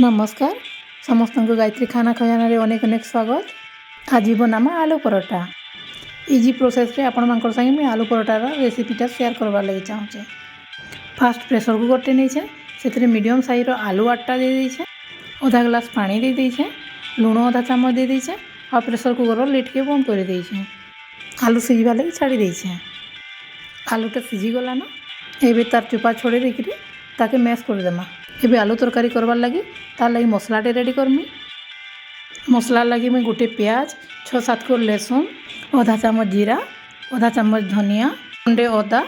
नमस्कार समस्त को गायत्री खाना खजाना रे अनेक अनेक स्वागत। आज बनामा आलू परोटा। इजी प्रोसेस रे आपण मानकर संगे मैं आलू परोटार रेसिपीटा शेयर करवार लगे चाहूँचे। फास्ट प्रेसर कुकर टे नहीं से मीडियम साइज आलू 8टा दे दीछे, आधा ग्लास पानी दे दीछे, लुण आधा चामच दे दीछे और प्रेसर कुकर लिड के बंद कर दीछे। आलू सीझा लगे छाड़ी दीछे। आलूटा सीझी गलान एबे तार चुपा छोड़े देकरी ताके मैश कर देमा। एबे आलू तरकारी करवार लगी तार लगी मसलाटे रेडी करमी। मसला लगी मैं गोटे प्याज 6-7 को लहसुन, आधा चामच जीरा, आधा चामच धनिया, खंडे अदा,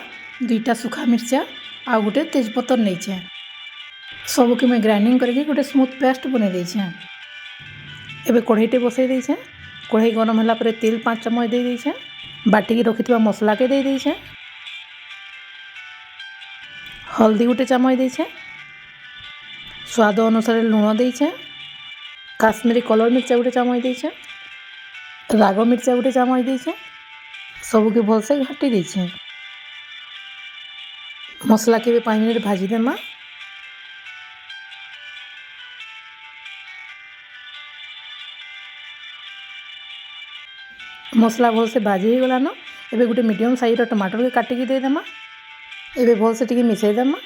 2टा सुखा मिर्चा आ गोटे तेजपत्र नहीं सबके मैं ग्राइंडिंग करके गोटे स्मूथ पेस्ट बने देछे। एबे कढ़ईटे बसई देछे। कढ़ई गरम होला परे तेल 5 चम्मच दे देछे। बाटिकी रखिथिबा मसला के दे देछे। हल्दी गोटे चामच देछे। स्वाद अनुसार लुण देछे। काश्मीरी कलर मिर्चा गोटे चामच देछे। राग मिर्चा गोटे चामच देछे। सबके भलसे घाटी देछे। मसला के भी 5 मिनट भाजी देमा। मसला भलसे भाजी हो गलान एबे गोटे मीडियम साइज टमाटर के काटिकी दे देमा। एबे भलसे टिके मिसई देमा।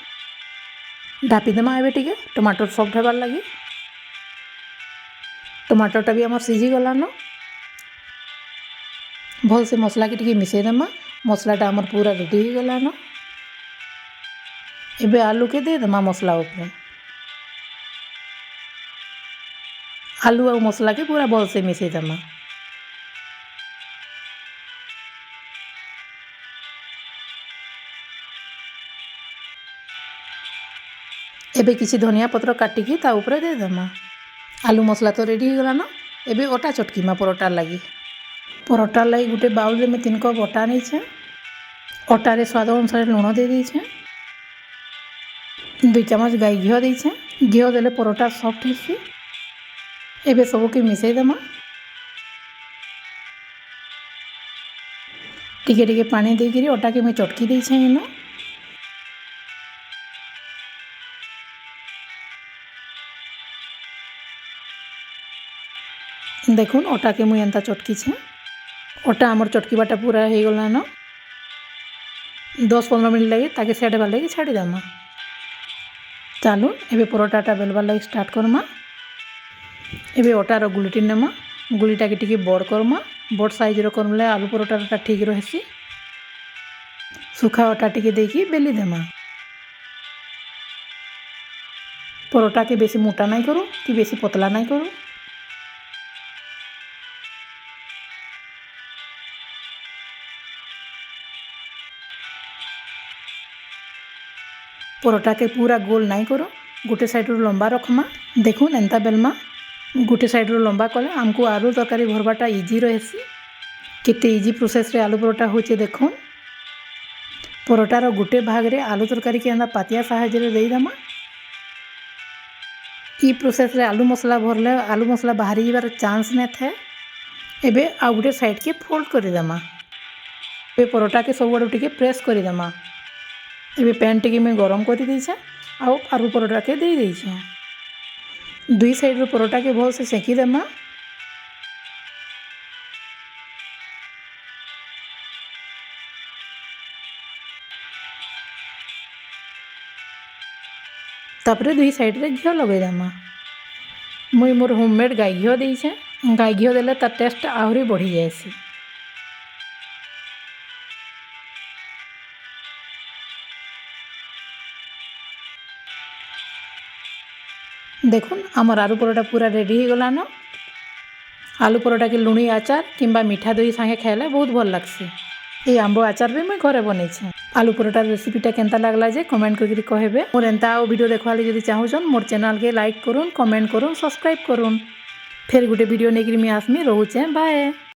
ढापी देमा एबे टिके टमाटर सॉफ्ट हेबार लगी। टमाटरटा भी आम सीझी गलान भलसे मसला के टिके मिसई देमा। मसलाटा आमर पूरा रेडी हो गलान एबे आलू के दे देमा मसला ऊपर। आलू और मसला के पूरा भलसे मिसई देमा। एबे किसी धनिया पत्र काटिकी ता ऊपर दे देमा। आलू मसला तो रेडी हो गलान एबे अटा चटकीमा परोटा लगी। परोटा लगी गोटे बाउल रे मैं 3 कप अटा नहीं छे। अटा रे स्वाद अनुसार लुण दे दीछे। 2 चम्मच गाई घी देछे। घी देले परोटा सॉफ्ट हेसी। एबे सबके मिसई देमा। टिके टिके पानी देकरी अटा के मैं चटकी देछे इनो। देखुन अटा के मुई एंता चटकी छे। अटा आमर चटकी बाटा पूरा हो गलान 10-15 मिनट लगे ताके सेट हेबार लगे छाड़ी देमा। चलो एबे परोटाटा बेलबार लगे स्टार्ट करमा। एबे अटार गुलिटी नेमा। गुलिटा के टिके बड़ करमा। बड़ साइज रो करले आलू परोटाटा ठीक रहसी। सुखा अटा टिके देकी बेली देमा। परोटा के बेसी मोटा नहीं करो कि बेसी पतला नहीं करो। परोटा के पूरा गोल नहीं करो। गोटे साइड रो लंबा रखमा। देखुन एंता बेलमा गोटे साइड रो लंबा कले आमको आलू तरकारी भरवाटा इजी रहसी। केते इजी प्रोसेस रे आलू परोटा होचे देखुन। परोटार गोटे भाग रे आलू तरकारी के एंता पातिया साहाय्य रे देई देमा। ई प्रोसेस रे आलू मसला भरले आलू मसला बाहरी जीवार चांस ने थे। एबे आ गोटे साइड के फोल्ड कर देमा। ए परोटा के सब आडू टिके प्रेस कर देमा। एबे पैन टिके मैं गरम कर देछे आ आलू परोटा के दे देछे। 2 साइड रो परोटा के भल से सेकी देमा। तापरे 2 साइड रे घी लगे देमा। मुई मोर होममेड गाई घी देछे। गाई घी देले तार टेस्ट आहुरी बढ़ी जायसी। देखुन आमर आलू परोटा पूरा रेडी हो गलान। आलू परोटा के लुणी आचार किंबा मीठा दही संगे खाइले बहुत भल लागसी। ये आंबो आचार भी मैं घरे बनैछे। आलू परोटा रेसिपीटा केनता लागला जे कमेंट करके कहबे। मोर एंता वीडियो देखवाले जदि चाहुछन मोर चैनल के लाइक करूँ, कमेंट करूँ, सब्सक्राइब करूँ। फिर गोटे वीडियो नेकरी मैं आसमी। रोहुचे बाय।